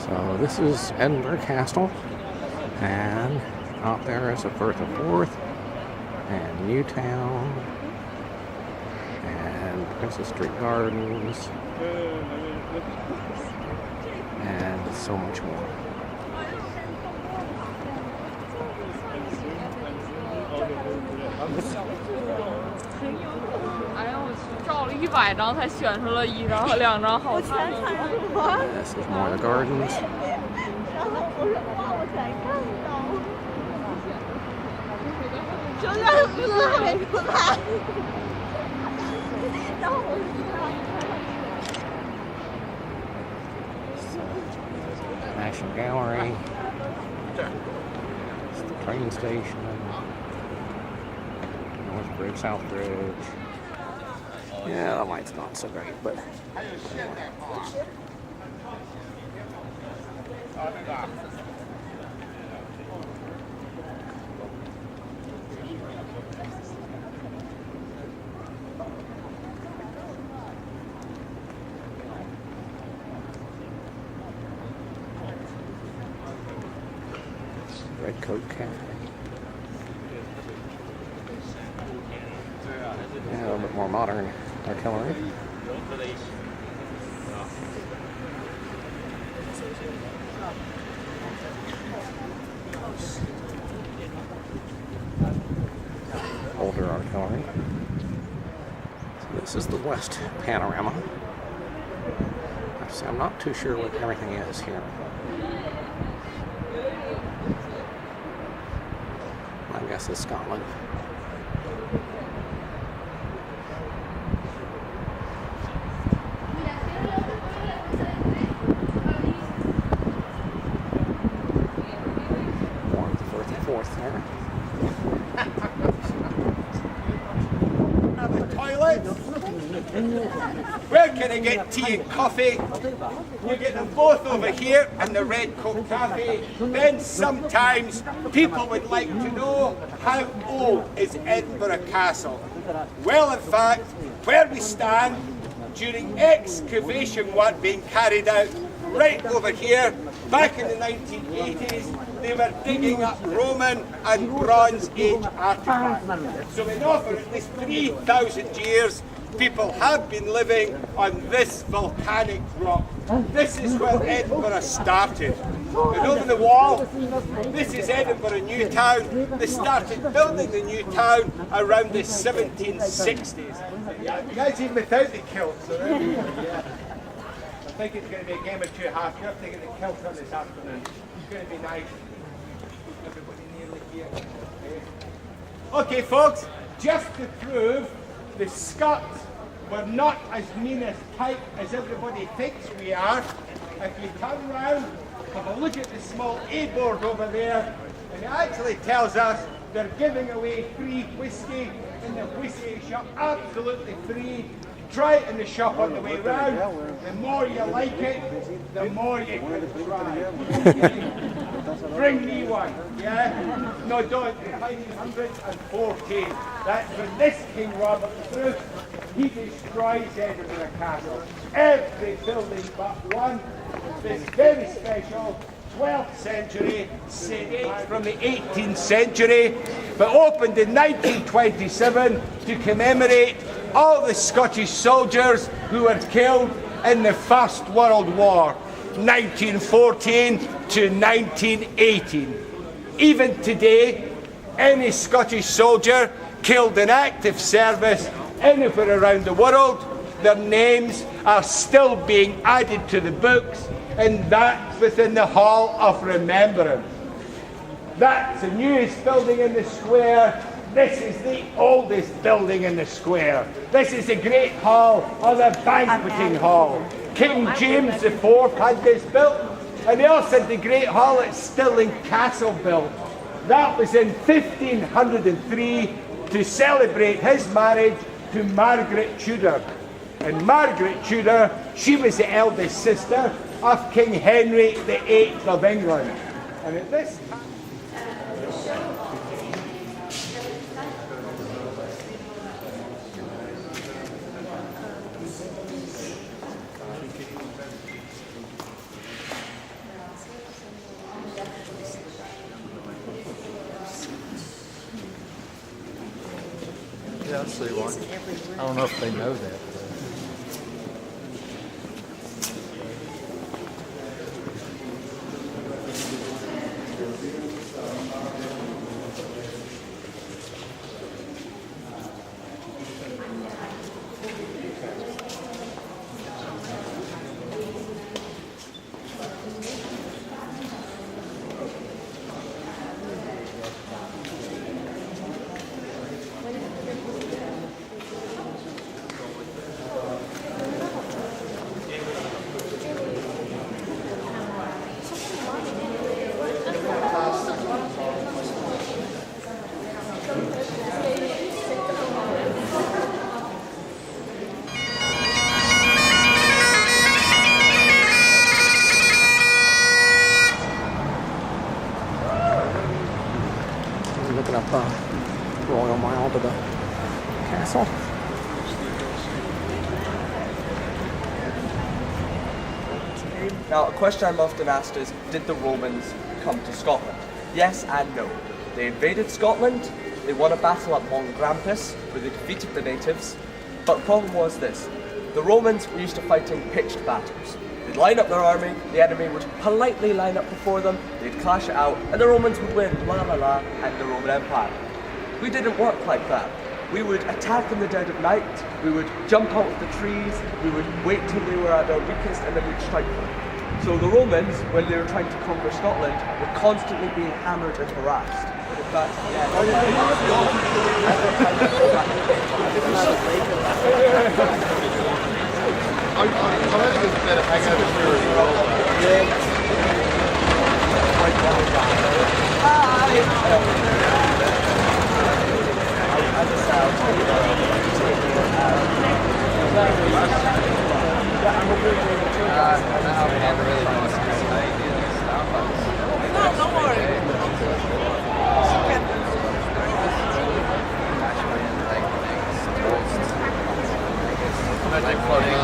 So this is Edinburgh Castle, and out there is a Bertha Forth, and Newtown, and Princess Street Gardens, and so much more. This is more of the gardens. National Gallery. It's the train station. North Bridge, South Bridge. Yeah, the light's not so great, but Red Coat Cafe. Yeah, a little bit more modern artillery. Older artillery. So this is the west panorama. So I'm not too sure what everything is here. I guess it's Scotland. Fourth there. The toilets. Where can I get tea and coffee? You get them both over here in the Red Coat Cafe. Then sometimes people would like to know, how old is Edinburgh Castle? Well, in fact, where we stand, during excavation work being carried out right over here, back in the 1980s, they were digging up Roman and Bronze Age artifacts. So in over at least 3,000 years, people have been living on this volcanic rock. This is where Edinburgh started. And over the wall, this is Edinburgh Newtown. They started building the new town around the 1760s. Yeah, you guys even without the kilts. Yeah. I think it's going to be a game of two halves. You're taking the kilt on this afternoon. It's going to be nice. Everybody nearly here. Okay, folks, just to prove the Scots were not as mean as tight as everybody thinks we are, if you turn round, have a look at the small A board over there, and it actually tells us they're giving away free whiskey in the whiskey shop, absolutely free. Try it in the shop on the way round. The more you like it, the more you can try. Bring me one, yeah? No, don't. 514. That's when this King Robert through. He destroys Edinburgh Castle. Every building but one. This very special 12th century, dates from the 18th century, but opened in 1927 to commemorate all the Scottish soldiers who were killed in the First World War, 1914 to 1918. Even today, any Scottish soldier killed in active service anywhere around the world, their names are still being added to the books, and that's within the Hall of Remembrance. That's the newest building in the square. This is the oldest building in the square. This is the Great Hall, or the Banqueting Hall. King James IV had this built, and they also had the Great Hall at Stirling Castle built. That was in 1503 to celebrate his marriage to Margaret Tudor. And Margaret Tudor, she was the eldest sister of King Henry VIII of England. And at this time, see why. I don't know if they know that. Looking up Royal Mile to the castle. Now, a question I'm often asked is, did the Romans come to Scotland? Yes and no. They invaded Scotland, they won a battle at Mont Grampus, where they defeated the natives, but the problem was this. The Romans were used to fighting pitched battles. They'd line up their army, the enemy would politely line up before them, they'd clash it out, and the Romans would win, la la la, and the Roman Empire. We didn't work like that. We would attack in the dead of night, we would jump out of the trees, we would wait till they were at their weakest, and then we'd strike them. So the Romans, when they were trying to conquer Scotland, were constantly being hammered and harassed. In fact, Like floating